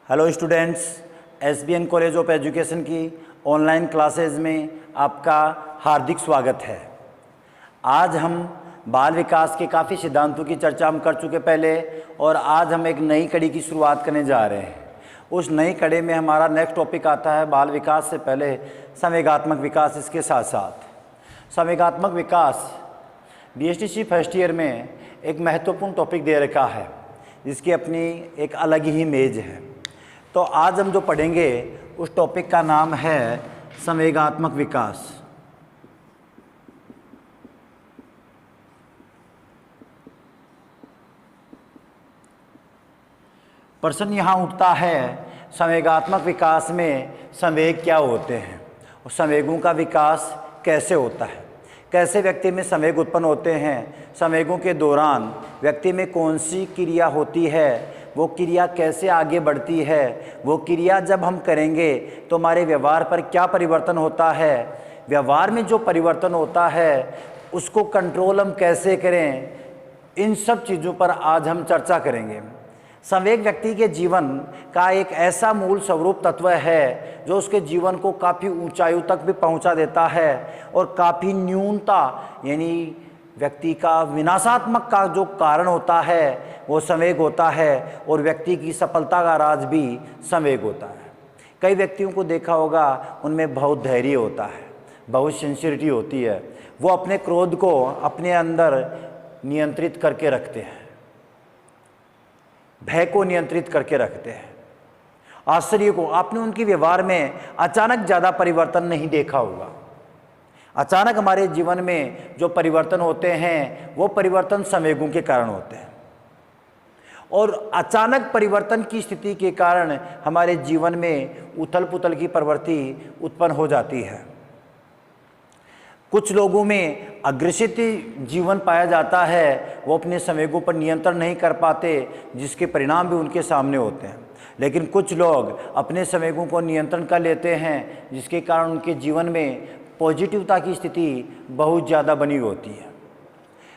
Hello students, SBN college of education की online classes में आपका हार्दिक स्वागत है। आज हम बाल विकास के काफ़ी सिद्धांतों की चर्चा हम कर चुके पहले, और आज हम एक नई कड़ी की शुरुआत करने जा रहे हैं। उस नई कड़ी में हमारा नेक्स्ट टॉपिक आता है बाल विकास से पहले संवेगात्मक विकास। इसके साथ साथ संवेगात्मक विकास बीएसटीसी फर्स्ट ईयर में एक महत्वपूर्ण टॉपिक दे रखा है, जिसकी अपनी एक अलग ही इमेज है। तो आज हम जो पढ़ेंगे उस टॉपिक का नाम है संवेगात्मक विकास। प्रश्न यहाँ उठता है, संवेगात्मक विकास में संवेग क्या होते हैं और संवेगों का विकास कैसे होता है, कैसे व्यक्ति में संवेग उत्पन्न होते हैं, संवेगों के दौरान व्यक्ति में कौन सी क्रिया होती है, वो क्रिया कैसे आगे बढ़ती है, वो क्रिया जब हम करेंगे तो हमारे व्यवहार पर क्या परिवर्तन होता है, व्यवहार में जो परिवर्तन होता है उसको कंट्रोल हम कैसे करें, इन सब चीज़ों पर आज हम चर्चा करेंगे। संवेग व्यक्ति के जीवन का एक ऐसा मूल स्वरूप तत्व है जो उसके जीवन को काफ़ी ऊंचाइयों तक भी पहुंचा देता है, और काफ़ी न्यूनता यानी व्यक्ति का विनाशात्मक का जो कारण होता है वो संवेग होता है, और व्यक्ति की सफलता का राज भी संवेग होता है। कई व्यक्तियों को देखा होगा, उनमें बहुत धैर्य होता है, बहुत सिंसियरिटी होती है, वो अपने क्रोध को अपने अंदर नियंत्रित करके रखते हैं, भय को नियंत्रित करके रखते हैं। आश्चर्य को आपने उनके व्यवहार में अचानक ज़्यादा परिवर्तन नहीं देखा होगा। अचानक हमारे जीवन में जो परिवर्तन होते हैं वो परिवर्तन संवेगों के कारण होते हैं, और अचानक परिवर्तन की स्थिति के कारण हमारे जीवन में उथल पुथल की प्रवृत्ति उत्पन्न हो जाती है। कुछ लोगों में अग्रसित जीवन पाया जाता है, वो अपने संवेगों पर नियंत्रण नहीं कर पाते, जिसके परिणाम भी उनके सामने होते हैं। लेकिन कुछ लोग अपने संवेगों को नियंत्रण कर लेते हैं, जिसके कारण उनके जीवन में पॉजिटिवता की स्थिति बहुत ज़्यादा बनी होती है।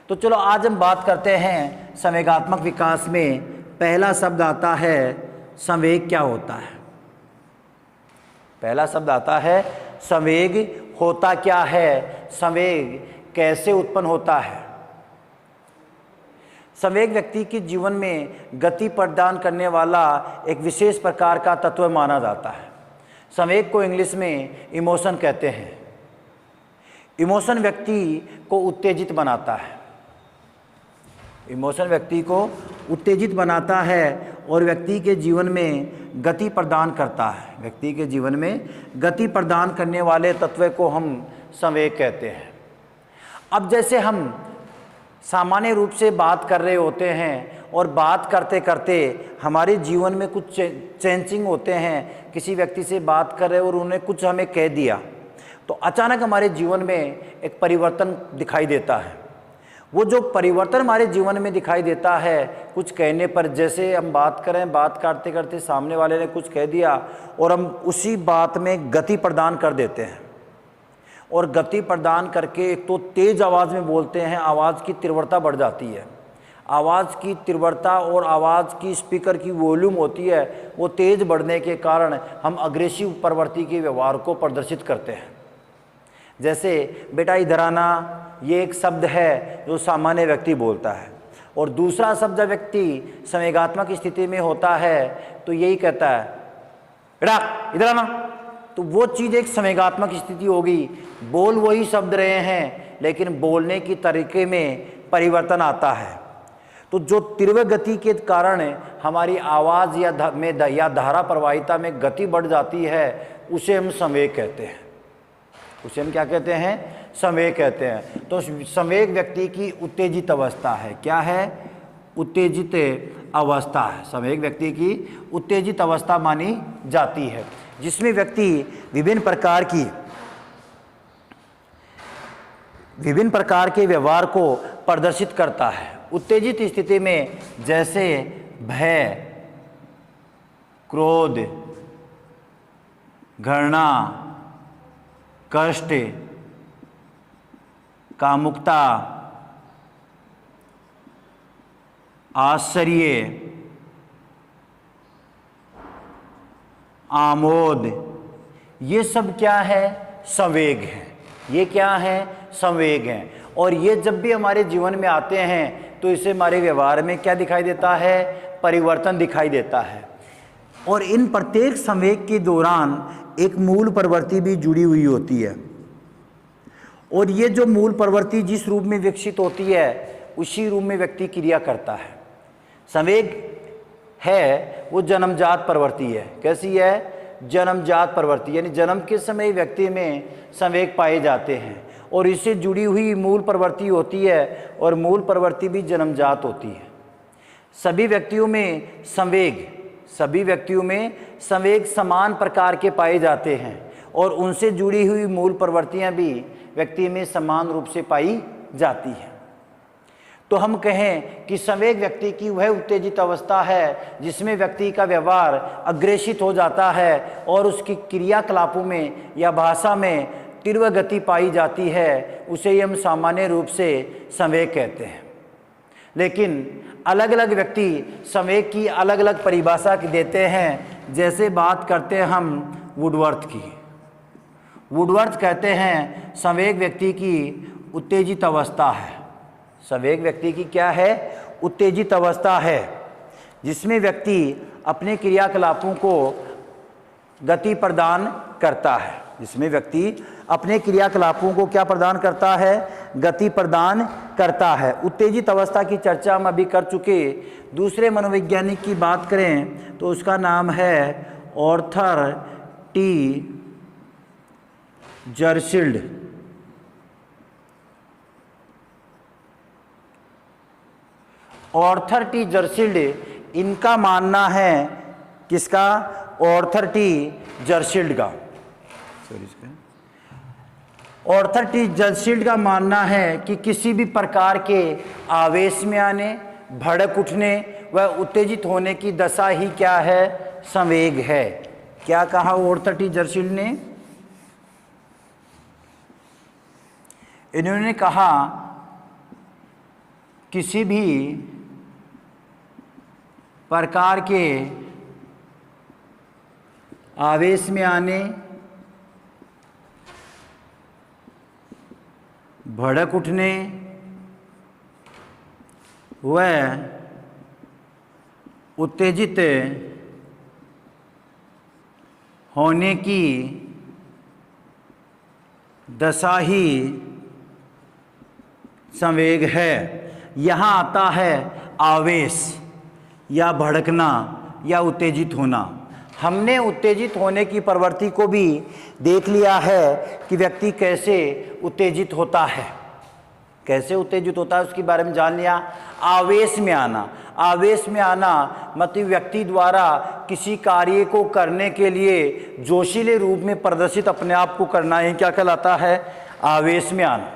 तो चलो आज हम बात करते हैं संवेगात्मक विकास में पहला शब्द आता है संवेग क्या होता है। पहला शब्द आता है संवेग होता क्या है, संवेग कैसे उत्पन्न होता है। संवेग व्यक्ति के जीवन में गति प्रदान करने वाला एक विशेष प्रकार का तत्व माना जाता है। संवेग को इंग्लिश में इमोशन कहते हैं। इमोशन व्यक्ति को उत्तेजित बनाता है, इमोशन व्यक्ति को उत्तेजित बनाता है और व्यक्ति के जीवन में गति प्रदान करता है। व्यक्ति के जीवन में गति प्रदान करने वाले तत्व को हम संवेग कहते हैं। अब जैसे हम सामान्य रूप से बात कर रहे होते हैं, और बात करते करते हमारे जीवन में कुछ चेंजिंग होते हैं, किसी व्यक्ति से बात कर रहे और उन्हें कुछ हमें कह दिया, तो अचानक हमारे जीवन में एक परिवर्तन दिखाई देता है। वो जो परिवर्तन हमारे जीवन में दिखाई देता है कुछ कहने पर, जैसे हम बात करें, बात करते करते सामने वाले ने कुछ कह दिया और हम उसी बात में गति प्रदान कर देते हैं, और गति प्रदान करके एक तो तेज़ आवाज़ में बोलते हैं, आवाज़ की तीव्रता बढ़ जाती है। आवाज़ की तीव्रता और आवाज़ की स्पीकर की वॉल्यूम होती है, वो तेज़ बढ़ने के कारण हम अग्रेसिव प्रवृत्ति के व्यवहार को प्रदर्शित करते हैं। जैसे बेटा इधर आना, ये एक शब्द है जो सामान्य व्यक्ति बोलता है, और दूसरा शब्द जब व्यक्ति संवेगात्मक स्थिति में होता है तो यही कहता है बेटा इधर आना, तो वो चीज़ एक संवेगात्मक स्थिति होगी। बोल वही शब्द रहे हैं, लेकिन बोलने की तरीके में परिवर्तन आता है। तो जो तीव्र गति के कारण हमारी आवाज़ या धारा प्रवाहिता में गति बढ़ जाती है, उसे हम संवेग कहते हैं। उसे हम क्या कहते हैं? संवेग कहते हैं। तो संवेग व्यक्ति की उत्तेजित अवस्था है। क्या है? उत्तेजित अवस्था है। संवेग व्यक्ति की उत्तेजित अवस्था मानी जाती है, जिसमें व्यक्ति विभिन्न प्रकार के व्यवहार को प्रदर्शित करता है। उत्तेजित स्थिति में जैसे भय, क्रोध, घृणा, कष्ट, कामुकता, आश्चर्य, आमोद, ये सब क्या है? संवेग है। ये क्या है? संवेग हैं। और ये जब भी हमारे जीवन में आते हैं तो इससे हमारे व्यवहार में क्या दिखाई देता है? परिवर्तन दिखाई देता है। और इन प्रत्येक संवेग के दौरान एक मूल प्रवृत्ति भी जुड़ी हुई होती है, और ये जो मूल प्रवृत्ति जिस रूप में विकसित होती है उसी रूप में व्यक्ति क्रिया करता है। संवेग है वो जन्मजात प्रवृत्ति है। कैसी है? जन्मजात प्रवृत्ति, यानी जन्म के समय व्यक्ति में संवेग पाए जाते हैं और इससे जुड़ी हुई मूल प्रवृत्ति होती है, और मूल प्रवृत्ति भी जन्मजात होती है। सभी व्यक्तियों में संवेग समान प्रकार के पाए जाते हैं और उनसे जुड़ी हुई मूल प्रवृत्तियां भी व्यक्ति में समान रूप से पाई जाती हैं। तो हम कहें कि संवेग व्यक्ति की वह उत्तेजित अवस्था है जिसमें व्यक्ति का व्यवहार अग्रेसित हो जाता है और उसकी क्रियाकलापों में या भाषा में तीव्र गति पाई जाती है, उसे हम सामान्य रूप से संवेग कहते हैं। लेकिन अलग अलग व्यक्ति संवेग की अलग अलग परिभाषा देते हैं। जैसे बात करते हैं हम वुडवर्थ की। वुडवर्थ कहते हैं संवेग व्यक्ति की उत्तेजित अवस्था है। संवेग व्यक्ति की क्या है? उत्तेजित अवस्था है, जिसमें व्यक्ति अपने क्रियाकलापों को गति प्रदान करता है। जिसमें व्यक्ति अपने क्रियाकलापों को क्या प्रदान करता है? गति प्रदान करता है। उत्तेजित अवस्था की चर्चा हम अभी कर चुके। दूसरे मनोवैज्ञानिक की बात करें तो उसका नाम है आर्थर टी जर्सील्ड। आर्थर टी जर्सील्ड, इनका मानना है किसका? आर्थर टी जर्सील्ड का। आर्थर टी जर्सील्ड का मानना है कि किसी भी प्रकार के आवेश में आने, भड़क उठने व उत्तेजित होने की दशा ही क्या है? संवेग है। क्या कहा आर्थर टी जर्सील्ड ने? इन्होंने कहा किसी भी प्रकार के आवेश में आने, भड़क उठने व उत्तेजित होने की दशा ही संवेग है। यहाँ आता है आवेश या भड़कना या उत्तेजित होना। हमने उत्तेजित होने की प्रवृत्ति को भी देख लिया है कि व्यक्ति कैसे उत्तेजित होता है। कैसे उत्तेजित होता है उसके बारे में जान लिया। आवेश में आना, आवेश में आना मतलब व्यक्ति द्वारा किसी कार्य को करने के लिए जोशीले रूप में प्रदर्शित अपने आप को करना ही क्या कहलाता है? आवेश में आना।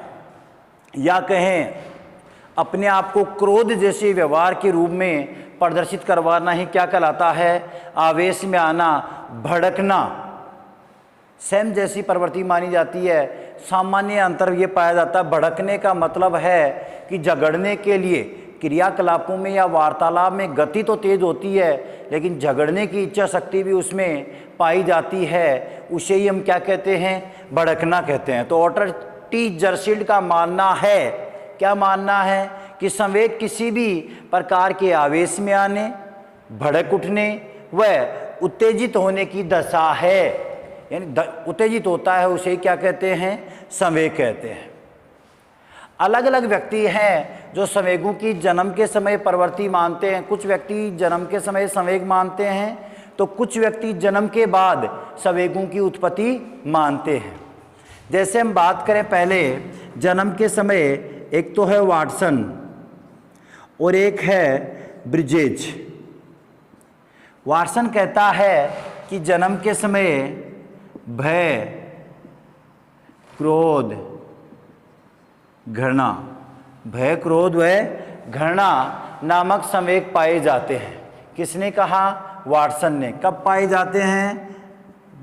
या कहें अपने आप को क्रोध जैसे व्यवहार के रूप में प्रदर्शित करवाना ही क्या कहलाता है? आवेश में आना। भड़कना सेम जैसी प्रवृत्ति मानी जाती है। सामान्य अंतर ये पाया जाता है, भड़कने का मतलब है कि झगड़ने के लिए क्रियाकलापों में या वार्तालाप में गति तो तेज होती है लेकिन झगड़ने की इच्छा शक्ति भी उसमें पाई जाती है। उसे ही हम क्या कहते हैं? भड़कना कहते हैं। तो आर्थर टी जर्सील्ड का मानना है, क्या मानना है? कि संवेग किसी भी प्रकार के आवेश में आने, भड़क उठने व उत्तेजित होने की दशा है। यानी उत्तेजित होता है उसे क्या कहते हैं? संवेग कहते हैं। अलग अलग व्यक्ति हैं जो संवेगों की जन्म के समय प्रवृत्ति मानते हैं। कुछ व्यक्ति जन्म के समय संवेग मानते हैं तो कुछ व्यक्ति जन्म के बाद संवेगों की उत्पत्ति मानते हैं। जैसे हम बात करें पहले जन्म के समय, एक तो है वाटसन और एक है ब्रिजेज। वाटसन कहता है कि जन्म के समय भय, क्रोध, घृणा, भय, क्रोध व घृणा नामक संवेग पाए जाते हैं। किसने कहा? वाटसन ने। कब पाए जाते हैं?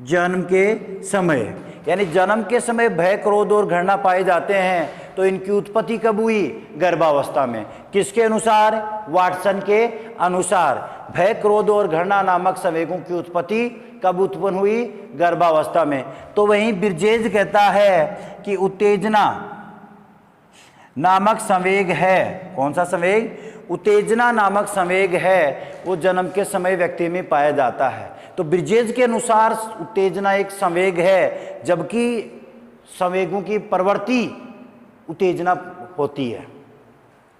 जन्म के समय। यानी जन्म के समय भय, क्रोध और घृणा पाए जाते हैं। तो इनकी उत्पत्ति कब हुई? गर्भावस्था में। किसके अनुसार? वाटसन के अनुसार। भय, क्रोध और घृणा नामक संवेगों की उत्पत्ति कब उत्पन्न हुई? गर्भावस्था में। तो वहीं बिरजेज कहता है कि उत्तेजना नामक संवेग है। कौन सा संवेग? उत्तेजना नामक संवेग है, वो जन्म के समय व्यक्ति में पाया जाता है। तो बिरजेज के अनुसार उत्तेजना एक संवेग है, जबकि संवेगों की प्रवृत्ति उत्तेजना होती है।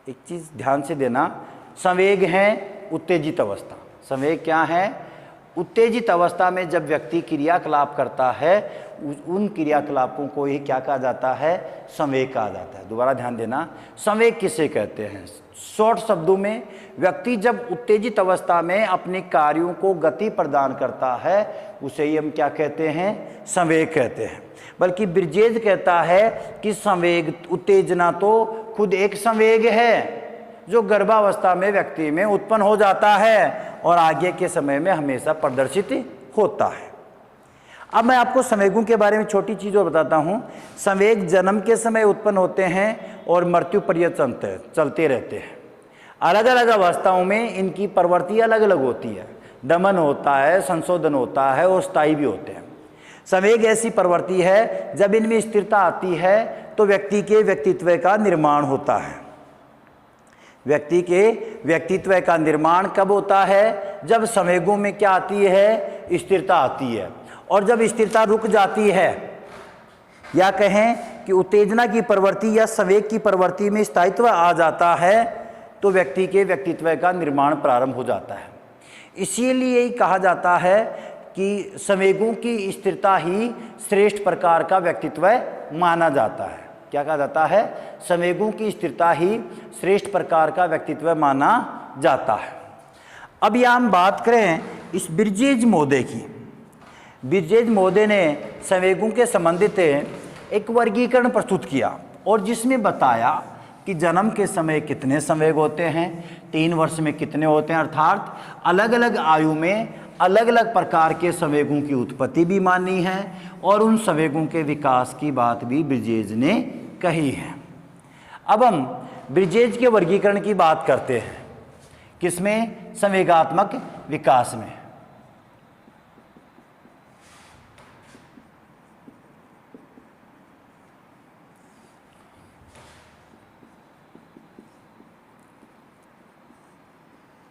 एक चीज ध्यान से देना, संवेग है उत्तेजित अवस्था। संवेग क्या है? उत्तेजित अवस्था में जब व्यक्ति क्रियाकलाप करता है, उन क्रियाकलापों को ही क्या कहा जाता है? संवेग कहा जाता है। दोबारा ध्यान देना, संवेग किसे कहते हैं? शॉर्ट शब्दों में, व्यक्ति जब उत्तेजित अवस्था में अपने कार्यों को गति प्रदान करता है, उसे ही हम क्या कहते हैं? संवेग कहते हैं। बल्कि बिरजेज कहता है कि संवेग, उत्तेजना तो खुद एक संवेग है जो गर्भावस्था में व्यक्ति में उत्पन्न हो जाता है और आगे के समय में हमेशा प्रदर्शित होता है। अब मैं आपको संवेगों के बारे में छोटी चीज़ और बताता हूँ। संवेग जन्म के समय उत्पन्न होते हैं और मृत्यु पर्यंत चलते रहते हैं। अलग अलग अवस्थाओं में इनकी प्रवृत्ति अलग अलग होती है। दमन होता है, संशोधन होता है और स्थायी भी होते हैं। संवेग ऐसी प्रवृत्ति है, जब इनमें स्थिरता आती है तो व्यक्ति के व्यक्तित्व का निर्माण होता है। व्यक्ति के व्यक्तित्व का निर्माण कब होता है? जब संवेगों में क्या आती है? स्थिरता आती है। और जब स्थिरता रुक जाती है, या कहें कि उत्तेजना की प्रवृत्ति या संवेग की प्रवृत्ति में स्थायित्व आ जाता है, तो व्यक्ति के व्यक्तित्व का निर्माण प्रारंभ हो जाता है। इसीलिए ही कहा जाता है कि संवेगों की स्थिरता ही श्रेष्ठ प्रकार का व्यक्तित्व माना जाता है। क्या कहा जाता है? संवेगों की स्थिरता ही श्रेष्ठ प्रकार का व्यक्तित्व माना जाता है। अब यह हम बात करें इस बिरजेज महोदय की। बिरजेज महोदय ने संवेगों के संबंधित एक वर्गीकरण प्रस्तुत किया और जिसमें बताया कि जन्म के समय कितने संवेग होते हैं, 3 वर्ष में कितने होते हैं, अर्थात अलग अलग आयु में अलग अलग प्रकार के संवेगों की उत्पत्ति भी मानी है और उन संवेगों के विकास की बात भी बिरजेज ने कही है। अब हम बिरजेज के वर्गीकरण की बात करते हैं। किसमें? संवेगात्मक विकास में।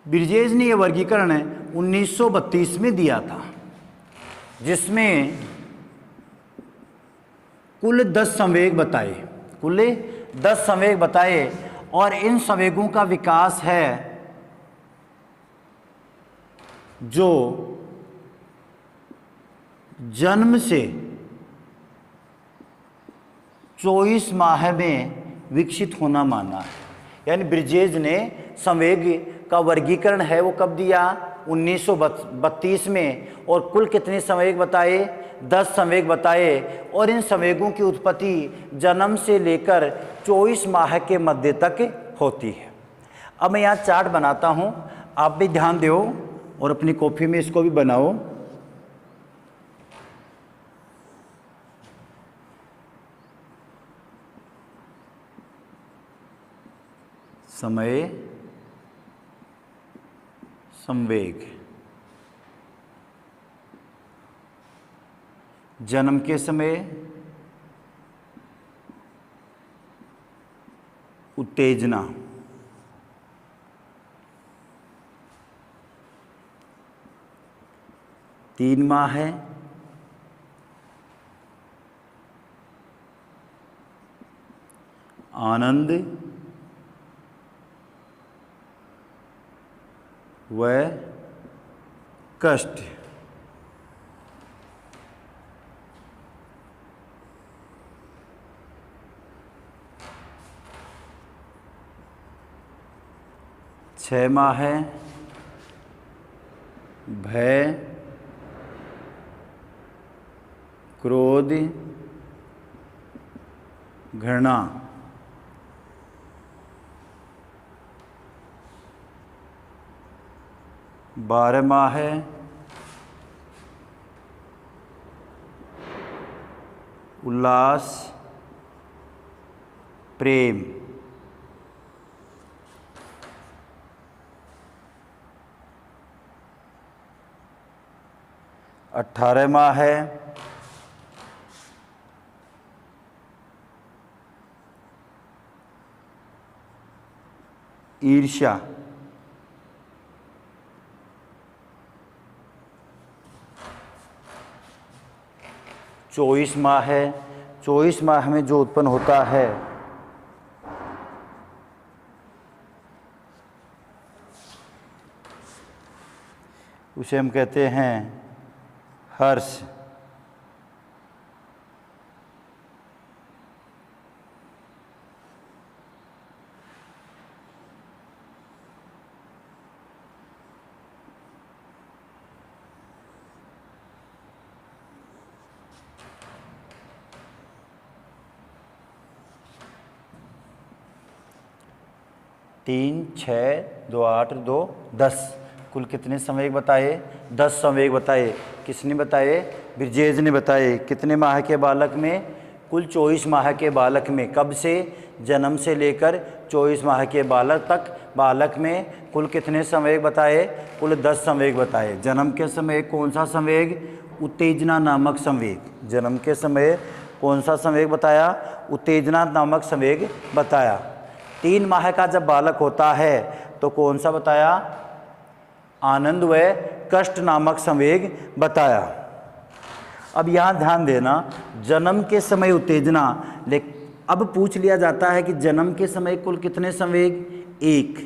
बिरजेज ने यह वर्गीकरण 1932 में दिया था, जिसमें कुल 10 संवेग बताए। कुल 10 संवेग बताए और इन संवेगों का विकास है जो जन्म से 24 माह में विकसित होना माना है। यानी बिरजेज ने संवेग का वर्गीकरण है वो कब दिया? 1932 में। और कुल कितने संवेग बताए? 10 संवेग बताए। और इन संवेगों की उत्पत्ति जन्म से लेकर 24 माह के मध्य तक होती है। अब मैं यहाँ चार्ट बनाता हूँ, आप भी ध्यान दो और अपनी कॉपी में इसको भी बनाओ। समय, संवेग, जन्म के समय उत्तेजना, 3 माह है आनंद व कष्ट। 6 माह है भय, क्रोध, घृणा। 12 माह है उल्लास, प्रेम। 18वां है ईर्ष्या। 24वां है, 24वां में जो उत्पन्न होता है उसे हम कहते हैं हर्ष। तीन, 6, 2, 8, 2, 10 कुल कितने संवेग बताए? 10 संवेग बताए। किसने बताए? ब्रिजेश ने बताए। कितने माह के बालक में? कुल 24 माह के बालक में। कब से? जन्म से लेकर 24 माह के बालक तक बालक में कुल कितने संवेग बताए? कुल 10 संवेग बताए। जन्म के समय कौन सा संवेग? उत्तेजना नामक संवेग। जन्म के समय कौन सा संवेग बताया? उत्तेजना नामक संवेग बताया। 3 माह का जब बालक होता है तो कौन सा बताया? आनंद व कष्ट नामक संवेग बताया। अब यहाँ ध्यान देना, जन्म के समय उत्तेजना, लेकिन अब पूछ लिया जाता है कि जन्म के समय कुल कितने संवेग? 1।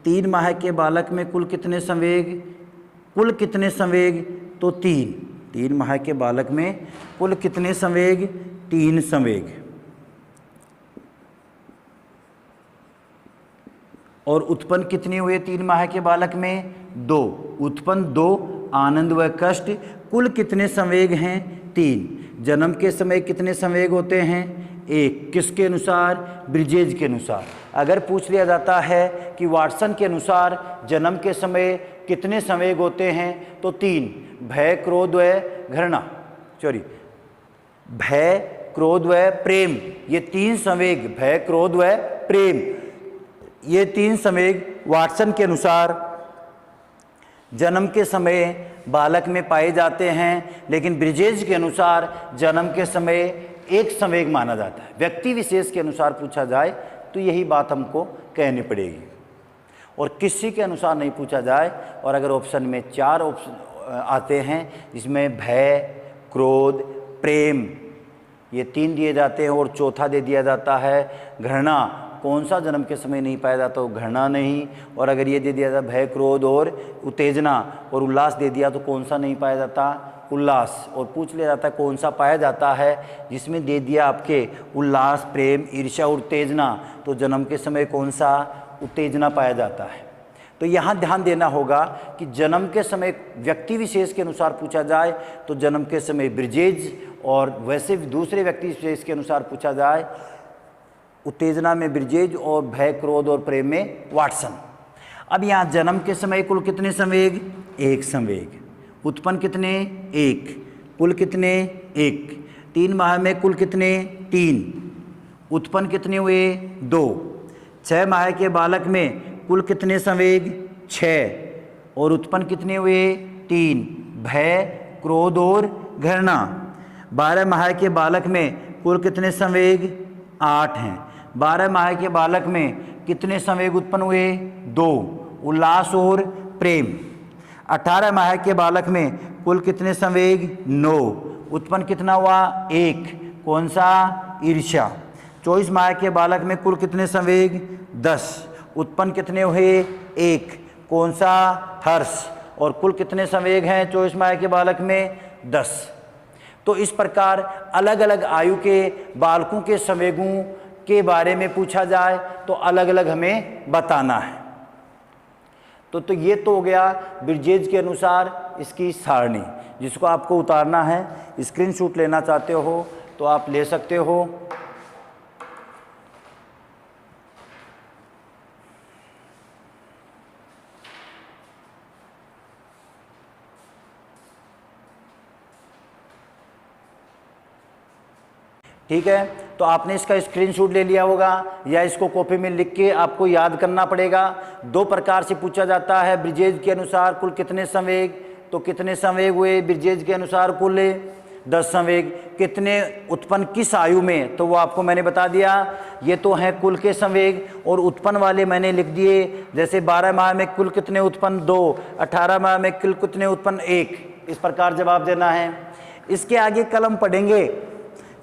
3 माह के बालक में कुल कितने संवेग? कुल कितने संवेग? तो 3। 3 माह के बालक में कुल कितने संवेग? 3 संवेग। और उत्पन्न कितने हुए 3 माह के बालक में? 2। उत्पन्न 2, आनंद व कष्ट। कुल कितने संवेग हैं? 3। जन्म के समय कितने संवेग होते हैं? 1। किसके अनुसार? ब्रिजेश के अनुसार। अगर पूछ लिया जाता है कि वाटसन के अनुसार जन्म के समय कितने संवेग होते हैं तो 3। भय, क्रोध व घृणा, भय, क्रोध व प्रेम, ये 3 संवेग, भय, क्रोध व प्रेम, ये 3 संवेग वाटसन के अनुसार जन्म के समय बालक में पाए जाते हैं। लेकिन ब्रिजेश के अनुसार जन्म के समय 1 संवेग माना जाता है। व्यक्ति विशेष के अनुसार पूछा जाए तो यही बात हमको कहनी पड़ेगी, और किसी के अनुसार नहीं पूछा जाए। और अगर ऑप्शन में 4 ऑप्शन आते हैं जिसमें भय, क्रोध, प्रेम, ये 3 दिए जाते हैं और चौथा दे दिया जाता है घृणा, कौन सा जन्म के समय नहीं पाया जाता? तो घृणा नहीं। और अगर ये दे दिया जाता भय, क्रोध और उत्तेजना और उल्लास दे दिया तो कौन सा नहीं पाया जाता? उल्लास। और पूछ लिया जाता है कौन सा पाया जाता है, जिसमें दे दिया आपके उल्लास, प्रेम, ईर्ष्या और उत्तेजना, तो जन्म के समय कौन सा? उत्तेजना पाया जाता है। तो यहाँ ध्यान देना होगा कि जन्म के समय व्यक्ति विशेष के अनुसार पूछा जाए तो जन्म के समय ब्रिजेश, और वैसे दूसरे व्यक्ति विशेष के अनुसार पूछा जाए उत्तेजना में ब्रिजेश और भय, क्रोध और प्रेम में वाटसन। अब यहाँ जन्म के समय कुल कितने संवेग? 1 संवेग। उत्पन्न कितने? 1। कुल कितने? 1। 3 माह में कुल कितने? 3। उत्पन्न कितने हुए? 2। 6 माह के बालक में कुल कितने संवेग? 6। और उत्पन्न कितने हुए? 3। भय, क्रोध और घृणा। 12 माह के बालक में कुल कितने संवेग? 8 हैं। 12 माह के बालक में कितने संवेग उत्पन्न हुए? 2। उल्लास और प्रेम। 18 माह के बालक में कुल कितने संवेग? 9। उत्पन्न कितना हुआ? 1। कौन सा? ईर्ष्या। 24 माह के बालक में कुल कितने संवेग? 10। उत्पन्न कितने हुए? 1। कौन सा? हर्ष। और कुल कितने संवेग हैं 24 माह के बालक में? 10। तो इस प्रकार अलग अलग आयु के बालकों के संवेगों के बारे में पूछा जाए तो अलग अलग हमें बताना है। तो ये तो हो गया ब्रिजेश के अनुसार इसकी सारणी, जिसको आपको उतारना है। स्क्रीनशॉट लेना चाहते हो तो आप ले सकते हो। ठीक है, तो आपने इसका स्क्रीनशॉट ले लिया होगा या इसको कॉपी में लिख के आपको याद करना पड़ेगा। 2 प्रकार से पूछा जाता है, ब्रिजेज के अनुसार कुल कितने संवेग, तो कितने संवेग हुए, ब्रिजेज के अनुसार कुल 10 संवेग, कितने उत्पन्न किस आयु में, तो वो आपको मैंने बता दिया। ये तो हैं कुल के संवेग, और उत्पन्न वाले मैंने लिख दिए, जैसे 12 माह में कुल कितने उत्पन्न 2, 18 माह में कुल कितने उत्पन्न 1, इस प्रकार जवाब देना है। इसके आगे कल हम पढ़ेंगे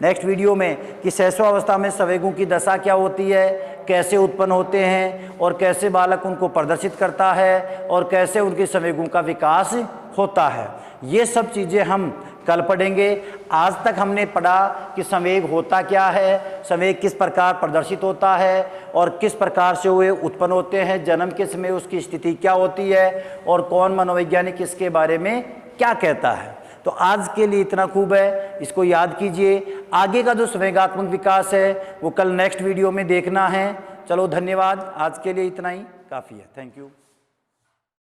नेक्स्ट वीडियो में कि शैशवावस्था में संवेगों की दशा क्या होती है, कैसे उत्पन्न होते हैं और कैसे बालक उनको प्रदर्शित करता है और कैसे उनके संवेगों का विकास होता है। ये सब चीज़ें हम कल पढ़ेंगे। आज तक हमने पढ़ा कि संवेग होता क्या है, संवेग किस प्रकार प्रदर्शित होता है और किस प्रकार से वे उत्पन्न होते हैं, जन्म के समय उसकी स्थिति क्या होती है और कौन मनोवैज्ञानिक इसके बारे में क्या कहता है। तो आज के लिए इतना खूब है, इसको याद कीजिए। आगे का जो संवेगात्मक विकास है वो कल नेक्स्ट वीडियो में देखना है। चलो धन्यवाद, आज के लिए इतना ही काफ़ी है। Thank you.